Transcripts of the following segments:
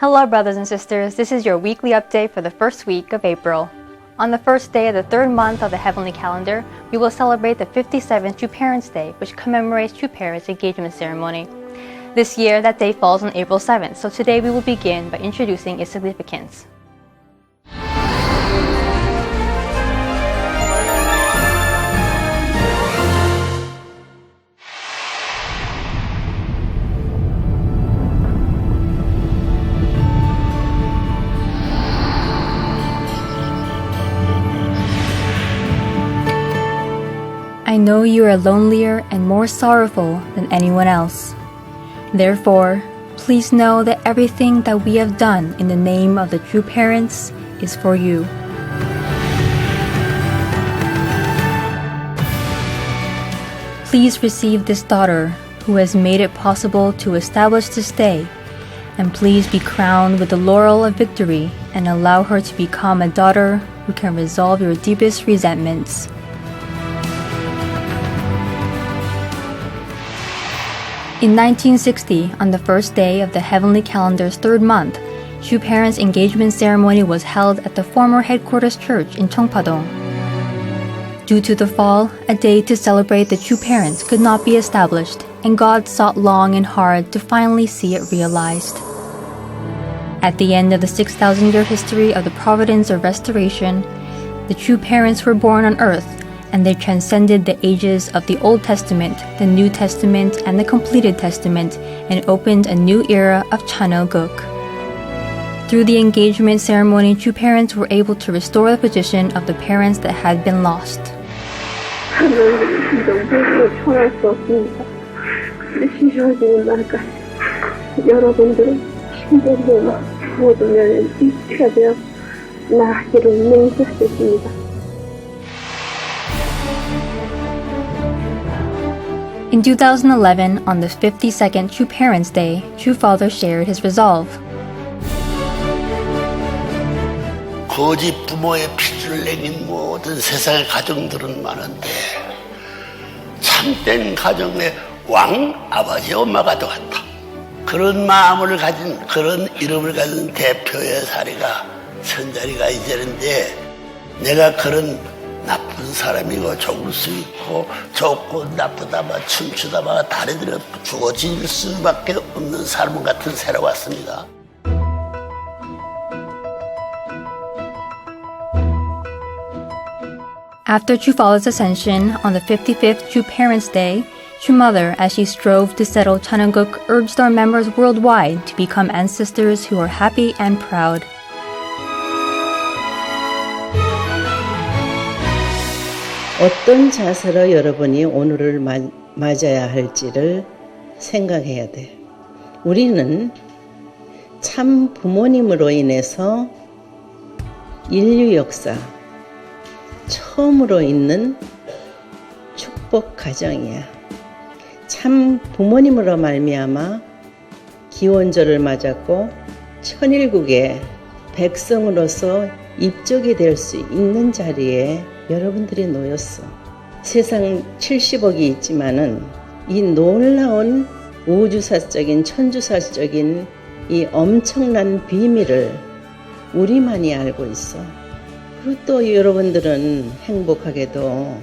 Hello, brothers and sisters. This is your weekly update for the first week of April. On the first day of the third month of the heavenly calendar, we will celebrate the 57th True Parents Day, which commemorates True Parents' engagement ceremony. This year, that day falls on April 7th, so today we will begin by introducing its significance. I know you are lonelier and more sorrowful than anyone else. Therefore, please know that everything that we have done in the name of the True Parents is for you. Please receive this daughter who has made it possible to establish this day, and please be crowned with the laurel of victory and allow her to become a daughter who can resolve your deepest resentments. In 1960, on the first day of the heavenly calendar's third month, True Parents' engagement ceremony was held at the former headquarters church in Cheongpa-dong. Due to the fall, a day to celebrate the True Parents could not be established, and God sought long and hard to finally see it realized. At the end of the 6,000-year history of the providence of restoration, the True Parents were born on earth, and they transcended the ages of the Old Testament, the New Testament, and the completed Testament, and opened a new era of Chanel-guk. Through the engagement ceremony, True Parents were able to restore the position of the parents that had been lost. 하나님 영생을 초월할 수 없습니다. 쉬셔지는 날까지 여러분들은 힘들고 모든 면에 익숙해져 나기를 맹세하겠습니다. In 2011, on the 52nd True Parents Day, True Father shared his resolve. 거짓 부모의 피를 내긴 모든 세상의 가정들은 많은데 참된 가정의 왕 아버지 엄마가 되었다. 그런 마음을 가진 그런 이름을 가진 대표의 사례가 천자리가 이제는데 내가 그런 나쁜 사람이고 좋을 수 있고 좋고 나쁘다마 춤추다마 다리들어 죽어질 수밖에 없는 삶 같은 새로 왔습니다. After True Father's ascension on the 55th True Parents Day, True Mother, as she strove to settle Chanel-guk, urged our members worldwide to become ancestors who are happy and proud. 어떤 자세로 여러분이 오늘을 맞아야 할지를 생각해야 돼. 우리는 참 부모님으로 인해서 인류 역사 처음으로 있는 축복 가정이야. 참 부모님으로 말미암아 기원절을 맞았고 천일국의 백성으로서 입족이 될 수 있는 자리에 여러분들이 놓였어. 세상 70억이 있지만은 이 놀라운 우주사적인 천주사적인 이 엄청난 비밀을 우리만이 알고 있어. 그리고 또 여러분들은 행복하게도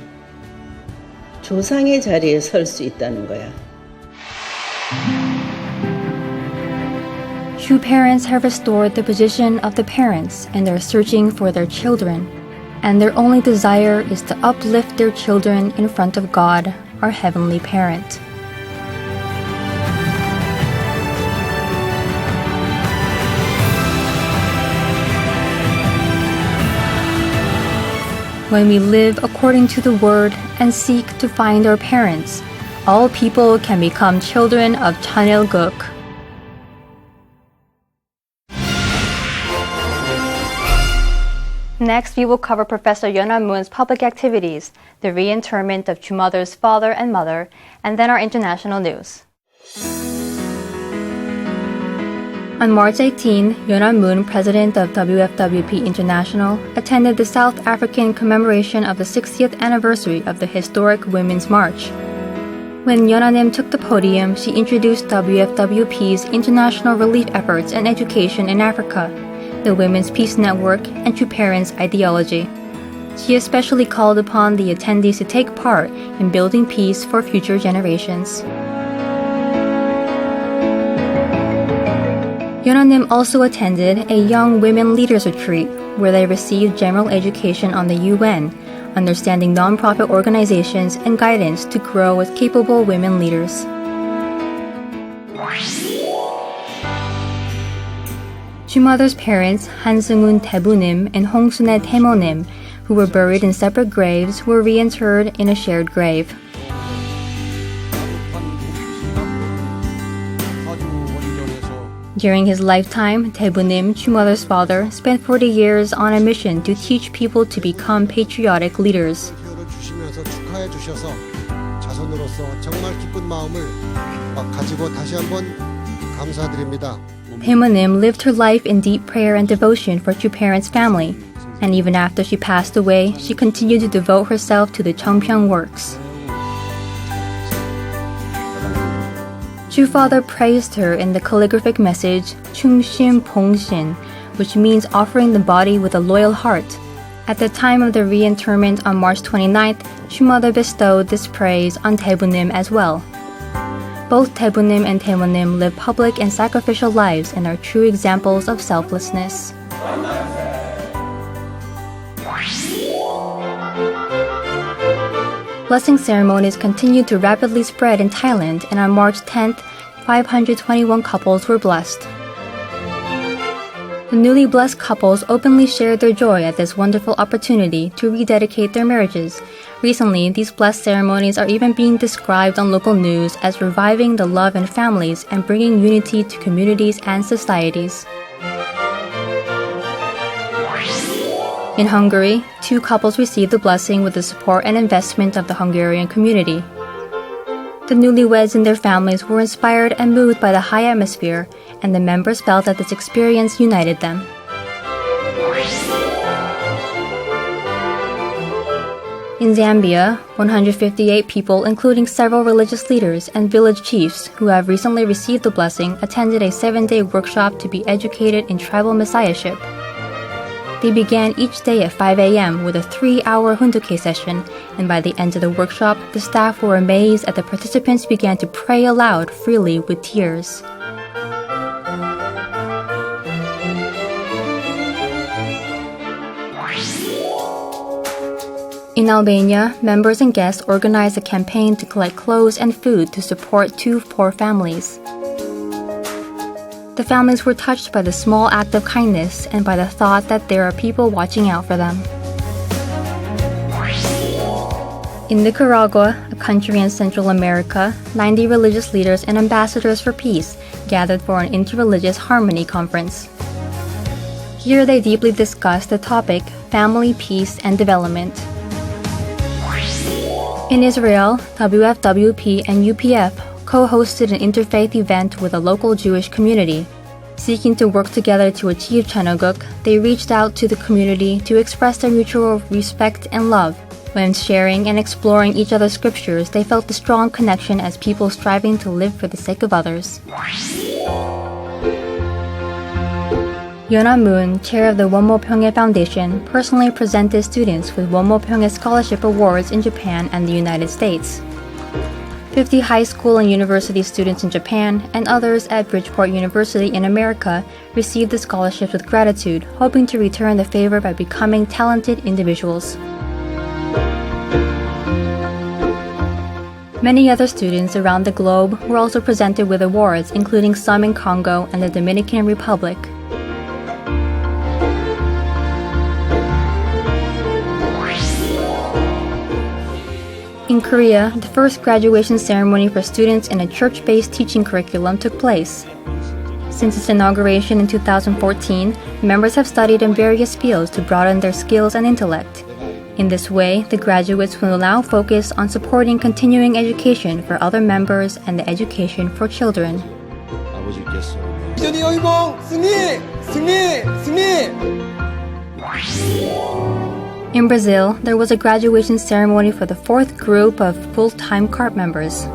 조상의 자리에 설 수 있다는 거야. True parents have restored the position of the parents and they're searching for their children. And their only desire is to uplift their children in front of God, our Heavenly Parent. When we live according to the Word and seek to find our parents, all people can become children of Chanel-guk. Next, we will cover Professor Yeona Moon's public activities, the reinterment of True Mother's father and mother, and then our international news. On March 18, Yeona Moon, president of WFWP International, attended the South African commemoration of the 60th anniversary of the historic Women's March. When Yeonanim took the podium, she introduced WFWP's international relief efforts and education in Africa, the Women's Peace Network, and True Parents ideology. She especially called upon the attendees to take part in building peace for future generations. Yeonanim also attended a Young Women Leaders Retreat, where they received general education on the UN, understanding nonprofit organizations, and guidance to grow as capable women leaders. Chumother's parents, Hanseung-un Taebunim and Hong-sunhae Taemonim, who were buried in separate graves, were reinterred in a shared grave. During his lifetime, Taebunim, Chumother's father, spent 40 years on a mission to teach people to become patriotic leaders. Taemonim lived her life in deep prayer and devotion for True Parents' family, and even after she passed away, she continued to devote herself to the Cheongpyeong works. True Father praised her in the calligraphic message Chungshim Pongshin, which means offering the body with a loyal heart. At the time of the reinterment on March 29th, True Mother bestowed this praise on Taebunim as well. Both Taebunim and Taemonim live public and sacrificial lives and are true examples of selflessness. Blessing ceremonies continued to rapidly spread in Thailand, and on March 10th, 521 couples were blessed. The newly blessed couples openly shared their joy at this wonderful opportunity to rededicate their marriages. Recently, these blessed ceremonies are even being described on local news as reviving the love in families and bringing unity to communities and societies. In Hungary, 2 couples received the blessing with the support and investment of the Hungarian community. The newlyweds and their families were inspired and moved by the high atmosphere, and the members felt that this experience united them. In Zambia, 158 people, including several religious leaders and village chiefs who have recently received the blessing, attended a 7-day workshop to be educated in tribal messiahship. They began each day at 5 a.m. with a 3-hour Hunduke session, and by the end of the workshop, the staff were amazed as the participants began to pray aloud freely with tears. In Albania, members and guests organized a campaign to collect clothes and food to support 2 poor families. The families were touched by the small act of kindness and by the thought that there are people watching out for them. In Nicaragua, a country in Central America, 90 religious leaders and ambassadors for peace gathered for an interreligious harmony conference. Here they deeply discussed the topic family, peace, and development. In Israel, WFWP and UPF co-hosted an interfaith event with a local Jewish community. Seeking to work together to achieve Chanukuk, they reached out to the community to express their mutual respect and love. When sharing and exploring each other's scriptures, they felt a strong connection as people striving to live for the sake of others. Yona Moon, chair of the Wonmo Pyoenge Foundation, personally presented students with Wonmo Pyoenge Scholarship Awards in Japan and the United States. 50 high school and university students in Japan and others at Bridgeport University in America received the scholarships with gratitude, hoping to return the favor by becoming talented individuals. Many other students around the globe were also presented with awards, including some in Congo and the Dominican Republic. In Korea, the first graduation ceremony for students in a church-based teaching curriculum took place. Since its inauguration in 2014, members have studied in various fields to broaden their skills and intellect. In this way, the graduates will now focus on supporting continuing education for other members and the education for children. In Brazil, there was a graduation ceremony for the 4th group of full-time CART members.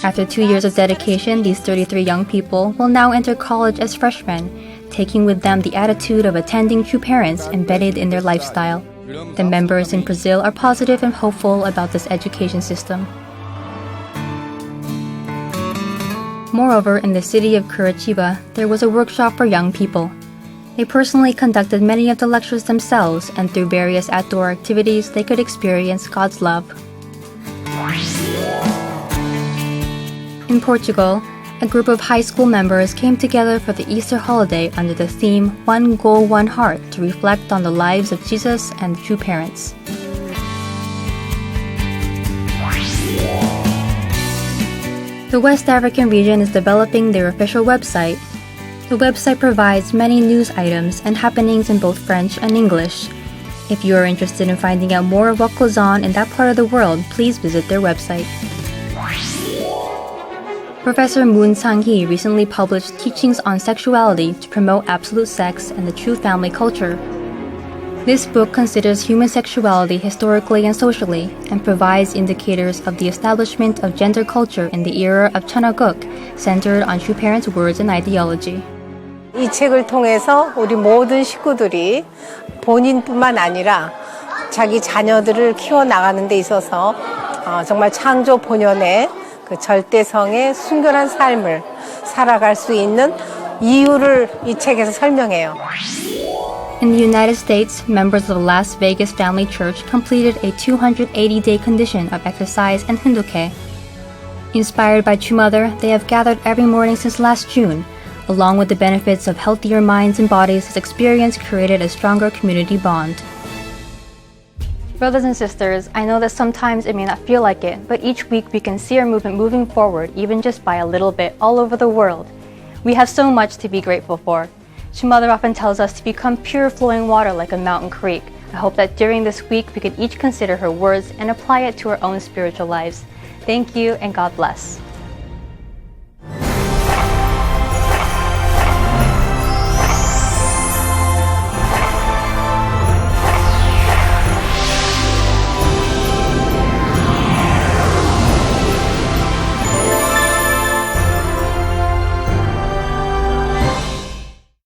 After 2 years of dedication, these 33 young people will now enter college as freshmen, taking with them the attitude of attending true parents embedded in their lifestyle. The members in Brazil are positive and hopeful about this education system. Moreover, in the city of Curitiba, there was a workshop for young people. They personally conducted many of the lectures themselves, and through various outdoor activities, they could experience God's love. In Portugal, a group of high school members came together for the Easter holiday under the theme One Goal, One Heart to reflect on the lives of Jesus and the true parents. The West African region is developing their official website. The website provides many news items and happenings in both French and English. If you are interested in finding out more of what goes on in that part of the world, please visit their website. Professor Moon Sang-hee recently published teachings on sexuality to promote absolute sex and the true family culture. This book considers human sexuality historically and socially and provides indicators of the establishment of gender culture in the era of Cheonaguk, centered on true parents' words and ideology. 이 책을 통해서 우리 모든 식구들이 본인뿐만 아니라 자기 자녀들을 키워나가는 데 있어서 정말 창조 본연의 그 절대성의 순결한 삶을 살아갈 수 있는 이유를 이 책에서 설명해요. In the United States, members of the Las Vegas Family Church completed a 280-day condition of exercise and Hinduke. Inspired by True Mother, they have gathered every morning since last June. Along with the benefits of healthier minds and bodies, this experience created a stronger community bond. Brothers and sisters, I know that sometimes it may not feel like it, but each week we can see our movement moving forward, even just by a little bit, all over the world. We have so much to be grateful for. True Mother often tells us to become pure flowing water like a mountain creek. I hope that during this week we could each consider her words and apply it to our own spiritual lives. Thank you and God bless.